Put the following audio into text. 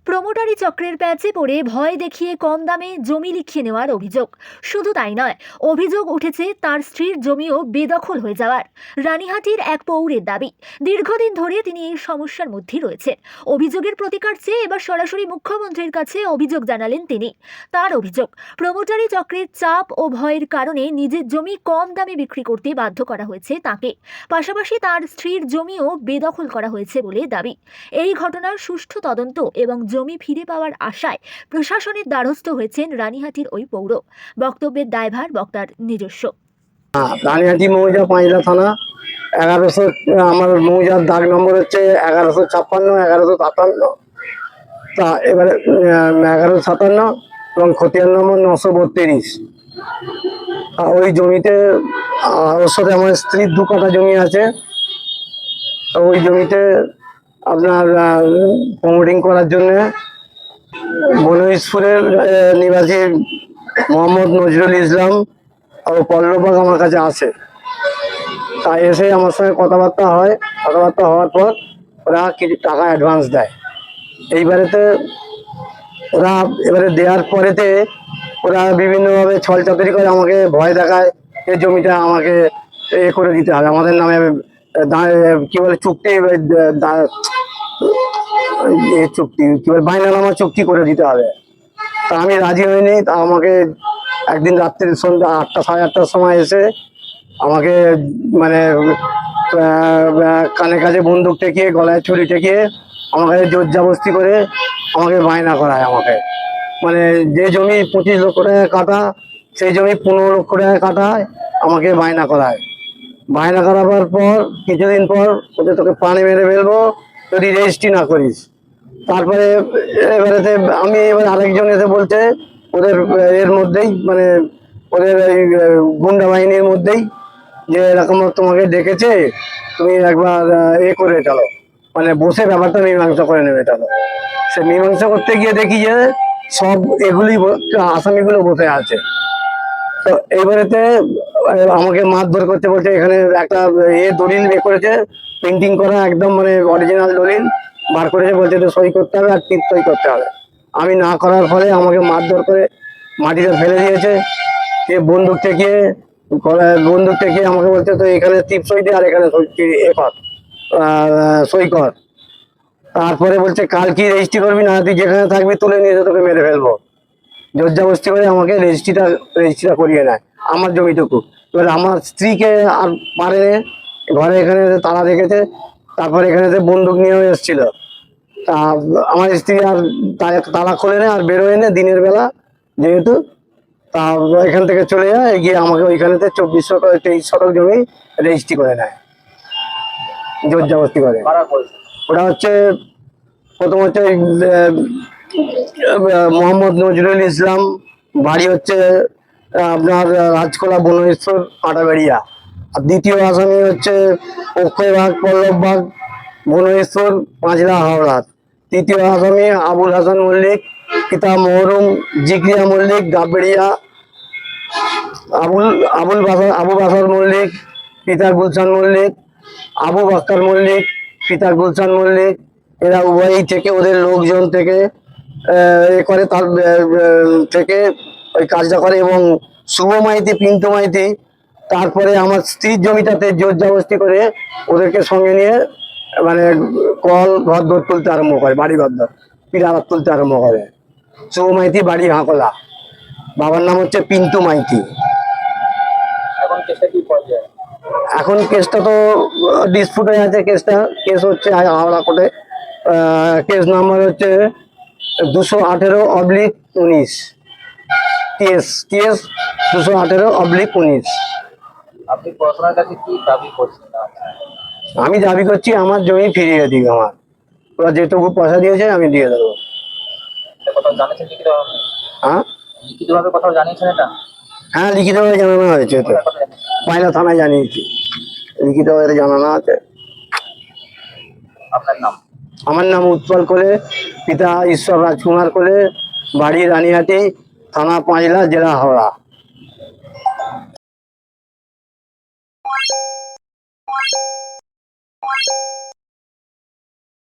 প্রমোটারি চক্রের প্যাচে পড়ে ভয় দেখিয়ে কম দামে জমি লিখিয়ে নেওয়ার অভিযোগ। শুধু তাই নয়, অভিযোগ উঠেছে তার স্ত্রীর জমিও বেদখল হয়ে যাওয়ার। রানীহাটির এক পৌরের দাবি, দীর্ঘদিন ধরে তিনি এই সমস্যার মধ্যেই রয়েছেন। অভিযোগের প্রতিকার চেয়ে এবার সরাসরি মুখ্যমন্ত্রীর কাছে অভিযোগ জানালেন তিনি। তার অভিযোগ, প্রমোটারি চক্রের চাপ ও ভয়ের কারণে নিজের জমি কম দামে বিক্রি করতে বাধ্য করা হয়েছে তাকে। পাশাপাশি তার স্ত্রীর জমিও বেদখল করা হয়েছে বলে দাবি। এই ঘটনার সুষ্ঠু তদন্ত এবং জমি ফিরে পাওয়ার আশায় প্রশাসনের দ্বারস্থ হয়েছেন রানীহাটির ওই পৌর। বক্তব্যের দায়ভার বক্তার নিজস্ব। রানীহাটি মৌজা পাঁচলা থানা 1100, আমার মৌজার দাগ নম্বর হচ্ছে 1156, 1157। তা এবারে 1157 এবং খতিয়ান নম্বর 932। ওই জমিতে ওর সাথে আমার স্ত্রীর 2 কাঠা জমি আছে। ওই জমিতে আপনার প্রমোটিং করার জন্য বনইশপুরের নিবাসী মোহাম্মদ নজরুল ইসলাম ও পল্লবাগ আমার কাছে আসে। তাই এসে আমার সঙ্গে কথাবার্তা হয়। কথাবার্তা হওয়ার পর ওরা কিছু টাকা অ্যাডভান্স দেয়। এবারে দেওয়ার পরেতে ওরা বিভিন্নভাবে ছল চাতুরি করে আমাকে ভয় দেখায়, এই জমিটা আমাকে করে দিতে হবে, আমাদের নামে কি বলে চুক্তি, চুক্তি কি বলে বাইনানামা চুক্তি করে দিতে হবে। তা আমি রাজি হইনি। তা আমাকে একদিন রাত্রি সন্ধ্যা 8টা, 8:30টার সময় এসে আমাকে মানে কানে কাছে বন্দুক ঠেকিয়ে, গলায় ছুরি ঠেকিয়ে আমার কাছে জোর জবরদস্তি করে আমাকে বায়না করায়। আমাকে মানে যে জমি 25 লক্ষ টাকা কাটা, সেই জমি 15 লক্ষ টাকা কাটায় আমাকে বায়না করায়। বায়না করাবার পর কিছুদিন পর ওদের তোকে পানি মেরে ফেলবো যদি রেজিস্ট্রি না করিস। তারপরে এবারেতে আমি আরেকজন এসে বলছে ওদের এর মধ্যেই, মানে ওদের এই গুন্ডা বাহিনীর মধ্যেই, যে এরকম তোমাকে ডেকেছে, তুমি একবার করে চলো, মানে বসে ব্যাপারটা মীমাংসা করে নেবে। চলো, সে মীমাংসা করতে গিয়ে দেখি যে সব এগুলি আসামিগুলো বসে আছে। তো এইবারেতে আমাকে মারধর করতে বলছে। এখানে একটা দলিল বের করেছে, পেন্টিং করা একদম, মানে অরিজিনাল দলিল বার করেছে। বলছে তো সই করতে হবে আর টিপ সই করতে হবে। আমি না করার ফলে আমাকে মারধর করে মাটিতে ফেলে দিয়েছে। বন্দুক ঠেকিয়ে আমাকে বলছে তো এখানে টিপ সই দে আর এখানে সই কর। তারপরে বলছে কাল কি রেজিস্ট্রি করবি না, তুই যেখানে থাকবি তুলে নিয়ে তোকে মেরে ফেলবো। জোর জবরদস্তি করে আমাকে রেজিস্ট্রিটা করিয়ে নেয় আমার জমিটুকু। এবার আমার স্ত্রীকে আর পারে, ঘরে এখানে তালা রেখেছে। তারপর এখানে বন্দুক নিয়েও এসেছিল। তা আমার স্ত্রী আর তালা খোলে না আর বেরোয় না দিনের বেলা যেহেতু। তা এখান থেকে চলে যায়, গিয়ে আমাকে ওইখানেতে 23 শতক জমি রেজিস্ট্রি করে নেয় জোর জবরদস্তি করে। ওটা হচ্ছে প্রথম হচ্ছে মোহাম্মদ নজরুল ইসলাম, বাড়ি হচ্ছে আপনার রাজকোলা বনইশ্বর কাঁটাবেড়িয়া। আর দ্বিতীয় আসামি হচ্ছে অক্ষয়বাগ পল্লববাগ বনইশ্বর পাঁচলা হাওড়া। তৃতীয় আসামি আবুল হাসান মল্লিক, পিতা মহরুম জিগরিয়া মল্লিক গাবড়িয়া। আবু বাসার মল্লিক, পিতা গুলশান মল্লিক। আবু বাক্কার মল্লিক, পিতা গুলশান মল্লিক। এরা উভয়ই থেকে ওদের লোকজন থেকে করে, তার থেকে ওই কাজটা করে। এবং শুভ মাইতি, পিন্টু মাইতি তারপরে আমার স্ত্রীর জমিটাতে জোর জবরদস্তি করে ওদেরকে সঙ্গে নিয়ে মানে কল ঘর দর তুলতে আরম্ভ করে, বাড়ি ঘর দর পিলার তুলতে আরম্ভ করে। শুভ মাইতি, বাড়ি হাঁকলা। বাবার নাম হচ্ছে পিন্টু মাইতি। এখন কেসটা তো ডিসপুট হয়ে আছে। কেস হচ্ছে হাওড়া কোর্টে। কেস নাম্বার হচ্ছে 218/19। টিএস 218/19। আপনি প্রশাসনের কাছে কি দাবি করছেন? আমি দাবি করছি আমার জমি ফিরিয়ে দিক। আমার ওরা যেটুকু পয়সা দিয়েছে আমি দিয়ে দেবো। কোথাও জানিয়েছেন লিখিতভাবে? হ্যাঁ, লিখিতভাবে কোথাও জানিয়েছেন এটা? হ্যাঁ, লিখিতভাবে জানানো হয়েছে। তো পায়লা থানায় জানিয়েছি, লিখিতভাবে জানানো আছে। আপনার নাম? আমার নাম উৎপল কোলে, পিতা ঈশ্বর রাজকুমার কোলে, বাড়ি রানীহাটি, থানা পাঁচলা, জেলা হাওড়া।